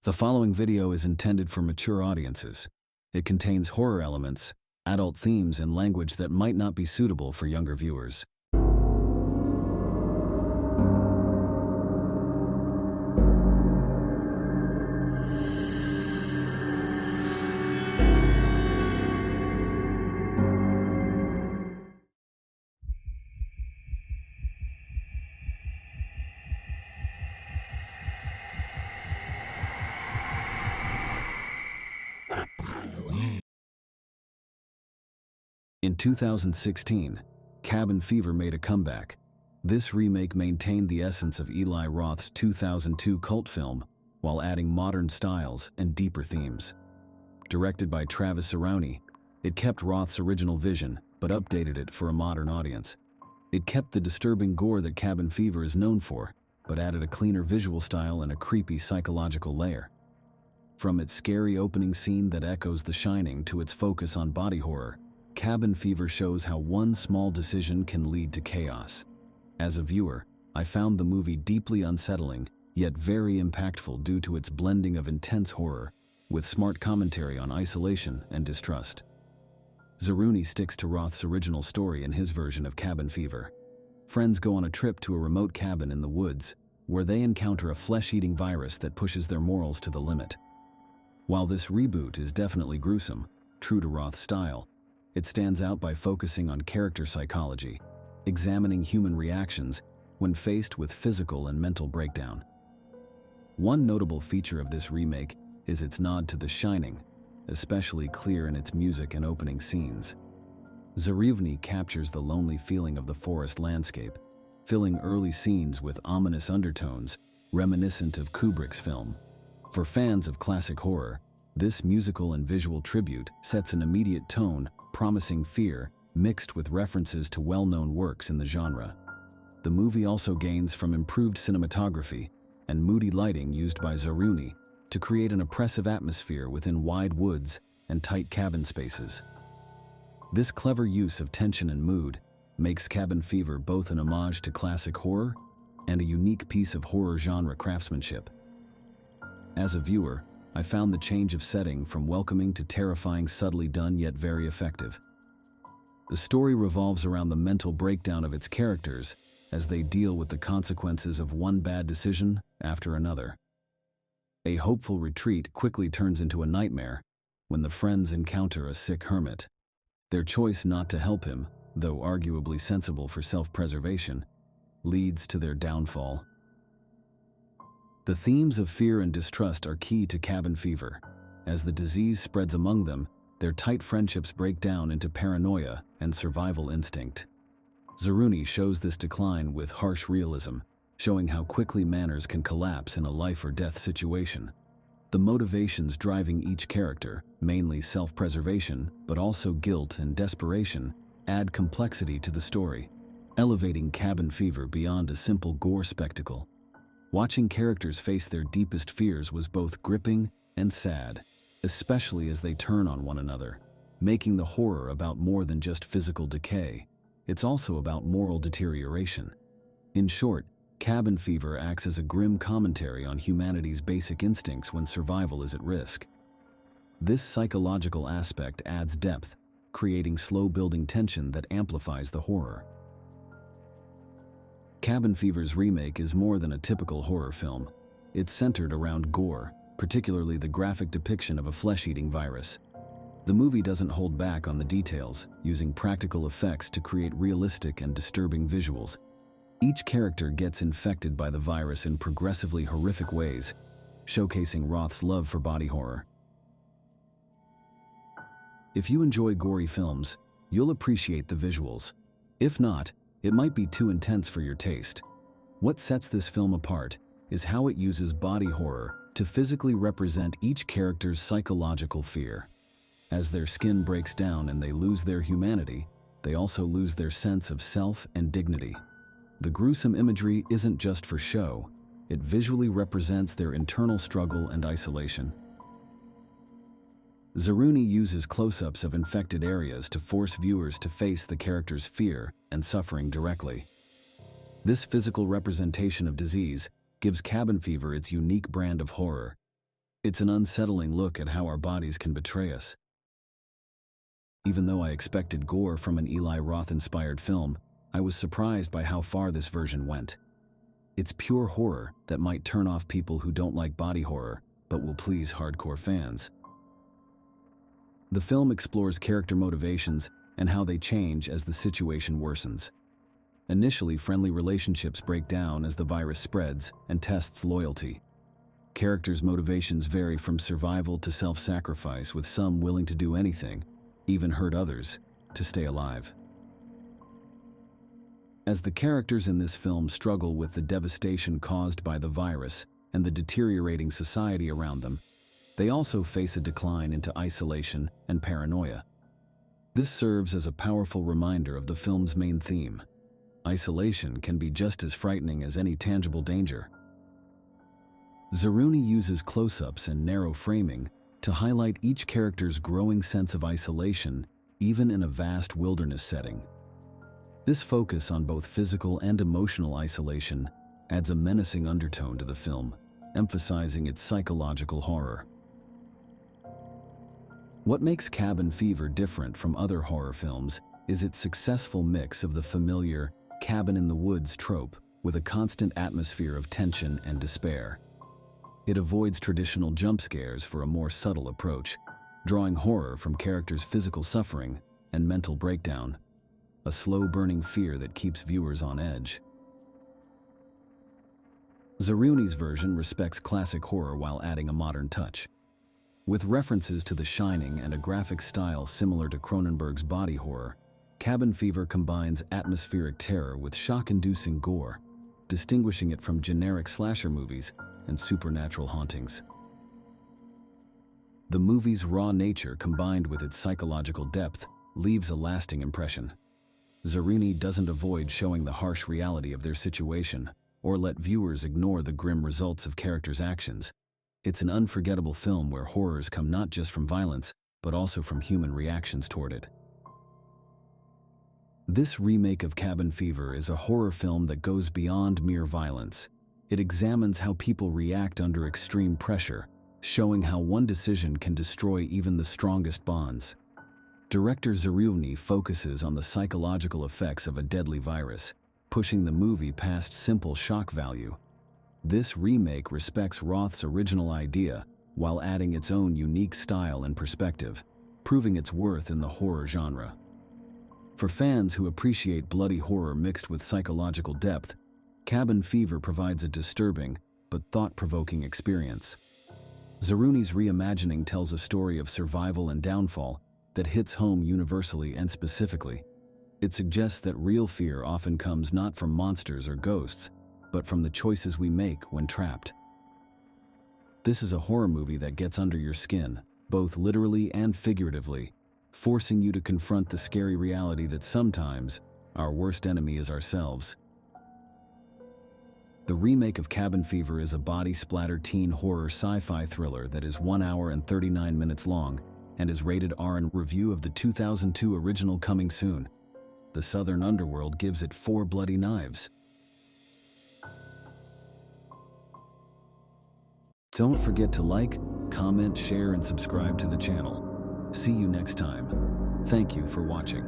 The following video is intended for mature audiences. It contains horror elements, adult themes, and language that might not be suitable for younger viewers. In 2016, Cabin Fever made a comeback. This remake maintained the essence of Eli Roth's 2002 cult film while adding modern styles and deeper themes. Directed by Travis Sarowny, it kept Roth's original vision but updated it for a modern audience. It kept the disturbing gore that Cabin Fever is known for, but added a cleaner visual style and a creepy psychological layer. From its scary opening scene that echoes The Shining to its focus on body horror, Cabin Fever shows how one small decision can lead to chaos. As a viewer, I found the movie deeply unsettling, yet very impactful due to its blending of intense horror with smart commentary on isolation and distrust. Sarowny sticks to Roth's original story in his version of Cabin Fever. Friends go on a trip to a remote cabin in the woods where they encounter a flesh-eating virus that pushes their morals to the limit. While this reboot is definitely gruesome, true to Roth's style, it stands out by focusing on character psychology, examining human reactions when faced with physical and mental breakdown. One notable feature of this remake is its nod to The Shining, especially clear in its music and opening scenes. Sarowny captures the lonely feeling of the forest landscape, filling early scenes with ominous undertones reminiscent of Kubrick's film. For fans of classic horror, this musical and visual tribute sets an immediate tone, promising fear mixed with references to well-known works in the genre. The movie also gains from improved cinematography and moody lighting used by Sarowny to create an oppressive atmosphere within wide woods and tight cabin spaces. This clever use of tension and mood makes Cabin Fever both an homage to classic horror and a unique piece of horror genre craftsmanship. As a viewer, I found the change of setting from welcoming to terrifying subtly done yet very effective. The story revolves around the mental breakdown of its characters as they deal with the consequences of one bad decision after another. A hopeful retreat quickly turns into a nightmare when the friends encounter a sick hermit. Their choice not to help him, though arguably sensible for self-preservation, leads to their downfall. The themes of fear and distrust are key to Cabin Fever. As the disease spreads among them, their tight friendships break down into paranoia and survival instinct. Sarowny shows this decline with harsh realism, showing how quickly manners can collapse in a life-or-death situation. The motivations driving each character, mainly self-preservation, but also guilt and desperation, add complexity to the story, elevating Cabin Fever beyond a simple gore spectacle. Watching characters face their deepest fears was both gripping and sad, especially as they turn on one another, making the horror about more than just physical decay. It's also about moral deterioration. In short, Cabin Fever acts as a grim commentary on humanity's basic instincts when survival is at risk. This psychological aspect adds depth, creating slow-building tension that amplifies the horror. Cabin Fever's remake is more than a typical horror film. It's centered around gore, particularly the graphic depiction of a flesh-eating virus. The movie doesn't hold back on the details, using practical effects to create realistic and disturbing visuals. Each character gets infected by the virus in progressively horrific ways, showcasing Roth's love for body horror. If you enjoy gory films, you'll appreciate the visuals. If not, it might be too intense for your taste. What sets this film apart is how it uses body horror to physically represent each character's psychological fear. As their skin breaks down and they lose their humanity, they also lose their sense of self and dignity. The gruesome imagery isn't just for show, it visually represents their internal struggle and isolation. Sarowny uses close-ups of infected areas to force viewers to face the character's fear and suffering directly. This physical representation of disease gives Cabin Fever its unique brand of horror. It's an unsettling look at how our bodies can betray us. Even though I expected gore from an Eli Roth-inspired film, I was surprised by how far this version went. It's pure horror that might turn off people who don't like body horror, but will please hardcore fans. The film explores character motivations and how they change as the situation worsens. Initially, friendly relationships break down as the virus spreads and tests loyalty. Characters' motivations vary from survival to self-sacrifice, with some willing to do anything, even hurt others, to stay alive. As the characters in this film struggle with the devastation caused by the virus and the deteriorating society around them, they also face a decline into isolation and paranoia. This serves as a powerful reminder of the film's main theme. Isolation can be just as frightening as any tangible danger. Zeruni uses close-ups and narrow framing to highlight each character's growing sense of isolation, even in a vast wilderness setting. This focus on both physical and emotional isolation adds a menacing undertone to the film, emphasizing its psychological horror. What makes Cabin Fever different from other horror films is its successful mix of the familiar cabin in the woods trope with a constant atmosphere of tension and despair. It avoids traditional jump scares for a more subtle approach, drawing horror from characters' physical suffering and mental breakdown, a slow-burning fear that keeps viewers on edge. Zeruni's version respects classic horror while adding a modern touch. With references to The Shining and a graphic style similar to Cronenberg's body horror, Cabin Fever combines atmospheric terror with shock-inducing gore, distinguishing it from generic slasher movies and supernatural hauntings. The movie's raw nature combined with its psychological depth leaves a lasting impression. Zeruni doesn't avoid showing the harsh reality of their situation or let viewers ignore the grim results of characters' actions. It's an unforgettable film where horrors come not just from violence, but also from human reactions toward it. This remake of Cabin Fever is a horror film that goes beyond mere violence. It examines how people react under extreme pressure, showing how one decision can destroy even the strongest bonds. Director Zeruni focuses on the psychological effects of a deadly virus, pushing the movie past simple shock value. This remake respects Roth's original idea while adding its own unique style and perspective, proving its worth in the horror genre. For fans who appreciate bloody horror mixed with psychological depth, Cabin Fever provides a disturbing but thought-provoking experience. Zeruni's reimagining tells a story of survival and downfall that hits home universally and specifically. It suggests that real fear often comes not from monsters or ghosts, but from the choices we make when trapped. This is a horror movie that gets under your skin, both literally and figuratively, forcing you to confront the scary reality that sometimes our worst enemy is ourselves. The remake of Cabin Fever is a body-splattered teen horror sci-fi thriller that is 1 hour and 39 minutes long and is rated R. In review of the 2002 original coming soon, the Southern Underworld gives it 4 bloody knives. Don't forget to like, comment, share, and subscribe to the channel. See you next time. Thank you for watching.